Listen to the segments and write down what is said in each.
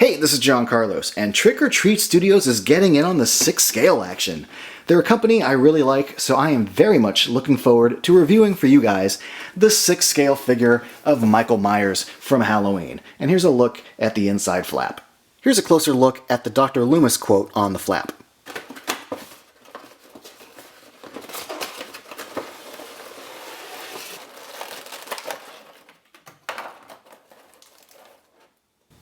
Hey, this is John Carlos, and Trick or Treat Studios is getting in on the 6 scale action. They're a company I really like, so I am very much looking forward to reviewing for you guys the 6 scale figure of Michael Myers from Halloween. And here's a look at the inside flap. Here's a closer look at the Dr. Loomis quote on the flap.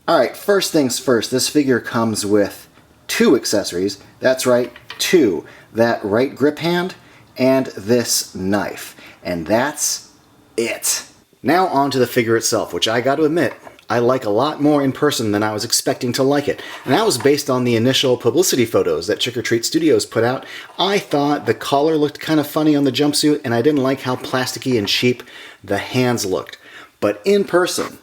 Alright, first things first, this figure comes with 2 accessories. That's right, 2. That right grip hand and this knife. And that's it. Now on to the figure itself, which I gotta admit, I like a lot more in person than I was expecting to like it. And that was based on the initial publicity photos that Trick or Treat Studios put out. I thought the collar looked kind of funny on the jumpsuit, and I didn't like how plasticky and cheap the hands looked. But in person,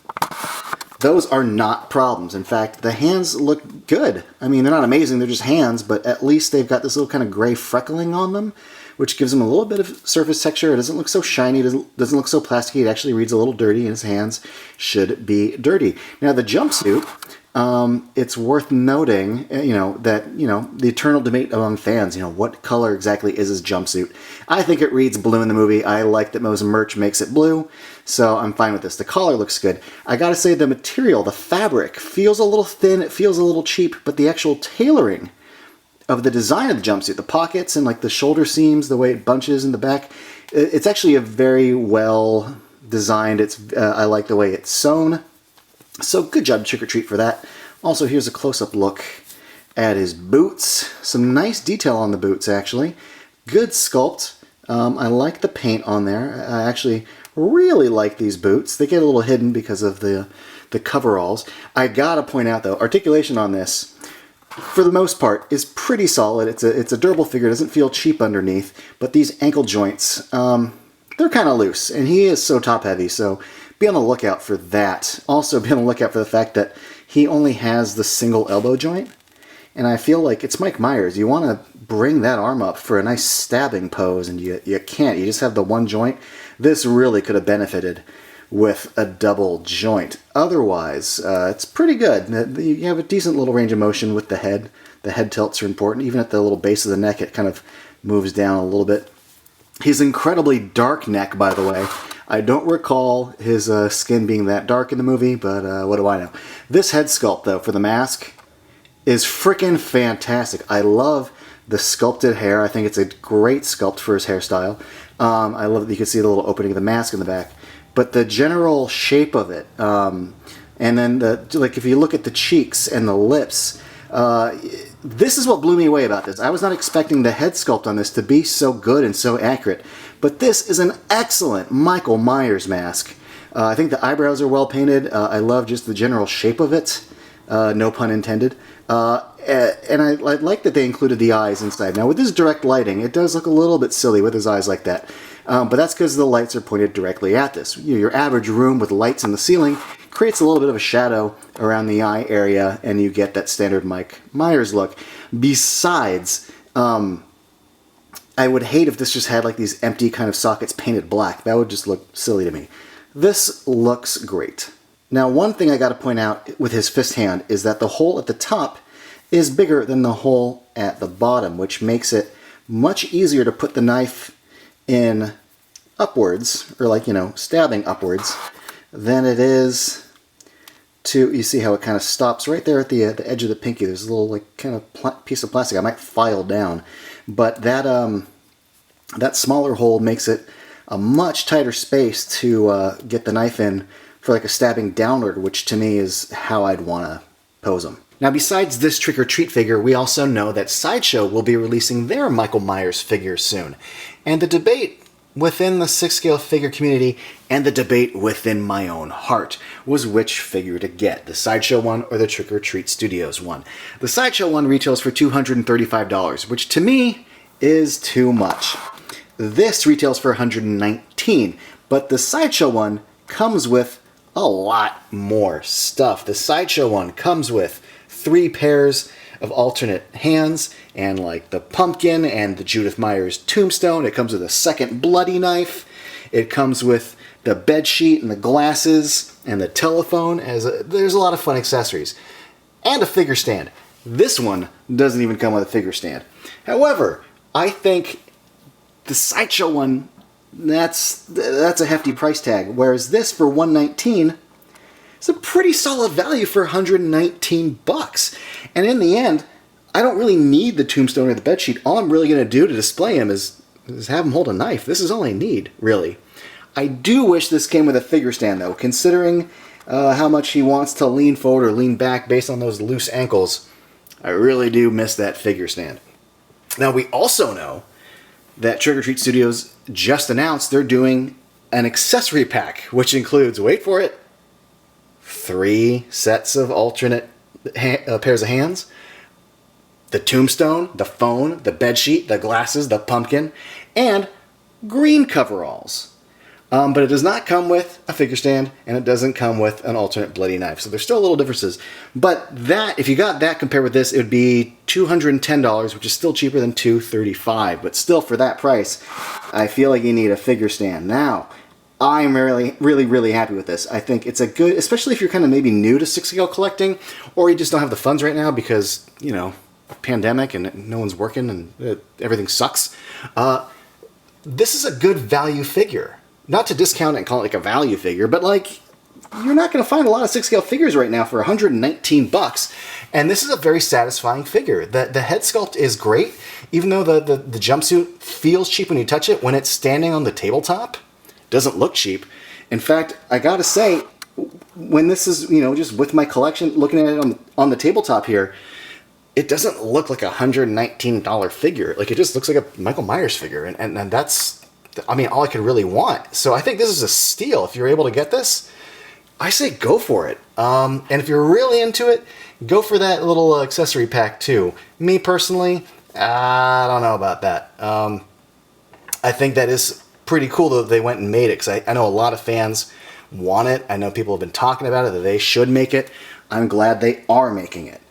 those are not problems. In fact, the hands look good. I mean, they're not amazing, they're just hands, but at least they've got this little kind of gray freckling on them, which gives them a little bit of surface texture. It doesn't look so shiny, it doesn't look so plasticky. It actually reads a little dirty, and his hands should be dirty. Now, the jumpsuit, it's worth noting, the eternal debate among fans, what color exactly is his jumpsuit? I think it reads blue in the movie. I like that Moe's merch makes it blue, so I'm fine with this. The collar looks good. I gotta say, the material, the fabric, feels a little thin, it feels a little cheap, but the actual tailoring of the design of the jumpsuit, the pockets and like the shoulder seams, the way it bunches in the back, it's actually a very well designed. I like the way it's sewn. So good job, Trick or Treat, for that. Also, here's a close-up look at his boots. Some nice detail on the boots, actually. Good sculpt. I like the paint on there. I actually really like these boots. They get a little hidden because of the coveralls. I gotta point out, though, articulation on this, for the most part, is pretty solid. It's a durable figure. It doesn't feel cheap underneath, but these ankle joints, they're kind of loose, and he is so top-heavy, so be on the lookout for that. Also, be on the lookout for the fact that he only has the single elbow joint, and I feel like it's Mike Myers. You want to bring that arm up for a nice stabbing pose, and you can't. You just have the one joint. This really could have benefited with a double joint. Otherwise, it's pretty good. You have a decent little range of motion with the head. The head tilts are important. Even at the little base of the neck, it kind of moves down a little bit. His incredibly dark neck, by the way. I don't recall his skin being that dark in the movie, but what do I know? This head sculpt, though, for the mask is freaking fantastic. I love the sculpted hair. I think it's a great sculpt for his hairstyle. I love that you can see the little opening of the mask in the back. But the general shape of it, and then if you look at the cheeks and the lips, this is what blew me away about this. I was not expecting the head sculpt on this to be so good and so accurate. But this is an excellent Michael Myers mask. I think the eyebrows are well painted. I love just the general shape of it. No pun intended. And I like that they included the eyes inside. Now, with this direct lighting, it does look a little bit silly with his eyes like that. But that's because the lights are pointed directly at this. Your average room with lights in the ceiling creates a little bit of a shadow around the eye area, and you get that standard Mike Myers look. Besides, I would hate if this just had like these empty kind of sockets painted black. That would just look silly to me. This looks great. Now, one thing I got to point out with his fist hand is that the hole at the top is bigger than the hole at the bottom, which makes it much easier to put the knife in upwards, or stabbing upwards, than it is to, you see how it kind of stops right there at the edge of the pinky. There's a little kind of piece of plastic I might file down, but that smaller hole makes it a much tighter space to get the knife in for a stabbing downward, which to me is how I'd want to pose them. Now, besides this Trick or Treat figure, we also know that Sideshow will be releasing their Michael Myers figure soon. And the debate within the 6 scale figure community, and the debate within my own heart, was which figure to get, the Sideshow one or the Trick or Treat Studios one. The Sideshow one retails for $235, which to me is too much. This retails for $119, but the Sideshow one comes with a lot more stuff. The Sideshow one comes with 3 pairs of alternate hands, and the pumpkin and the Judith Myers tombstone. It comes with a second bloody knife. It comes with the bed sheet and the glasses and the telephone. There's a lot of fun accessories. and a figure stand. This one doesn't even come with a figure stand. However, I think the Sideshow one, that's a hefty price tag, whereas this for $119 is a pretty solid value for 119 bucks. And in the end, I don't really need the tombstone or the bedsheet. All I'm really going to do to display him is have him hold a knife. This is all I need, really. I do wish this came with a figure stand, though, considering how much he wants to lean forward or lean back based on those loose ankles. I really do miss that figure stand. Now, we also know that Trick or Treat Studios just announced they're doing an accessory pack, which includes, wait for it, 3 sets of alternate pairs of hands, the tombstone, the phone, the bedsheet, the glasses, the pumpkin, and green coveralls. But it does not come with a figure stand, and it doesn't come with an alternate bloody knife. So there's still little differences. But that, if you got that compared with this, it would be $210, which is still cheaper than $235. But still, for that price, I feel like you need a figure stand. Now, I'm really happy with this. I think it's a good, especially if you're kind of maybe new to 6scale collecting, or you just don't have the funds right now because, you know, pandemic and no one's working and everything sucks. This is a good value figure. Not to discount it and call it like a value figure, but like, you're not going to find a lot of 6scale figures right now for 119 bucks. And this is a very satisfying figure. The head sculpt is great, even though the jumpsuit feels cheap when you touch it. When it's standing on the tabletop, it doesn't look cheap. In fact, I gotta say, when this is, you know, just with my collection, looking at it on the tabletop here, it doesn't look like a $119 figure. Like, it just looks like a Michael Myers figure. And that's, I mean, all I could really want. So I think this is a steal. If you're able to get this, I say go for it. And if you're really into it, go for that little accessory pack too. Me personally, I don't know about that. I think that is pretty cool that they went and made it, because I know a lot of fans want it. I know people have been talking about it, that they should make it. I'm glad they are making it.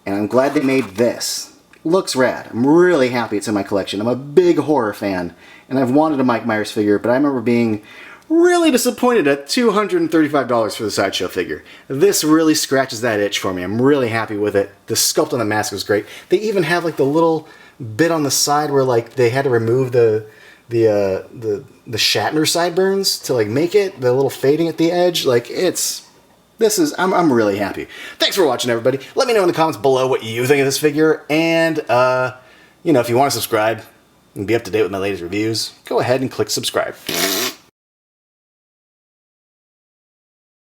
And I'm glad they made this. Looks rad. I'm really happy it's in my collection. I'm a big horror fan, and I've wanted a Mike Myers figure, but I remember being really disappointed at $235 for the Sideshow figure. This really scratches that itch for me. I'm really happy with it. The sculpt on the mask was great. They even have like the little bit on the side where like they had to remove the Shatner sideburns to like make it, the little fading at the edge. Like, I'm really happy. Thanks for watching, everybody. Let me know in the comments below what you think of this figure, and you know, if you want to subscribe and be up to date with my latest reviews, go ahead and click subscribe.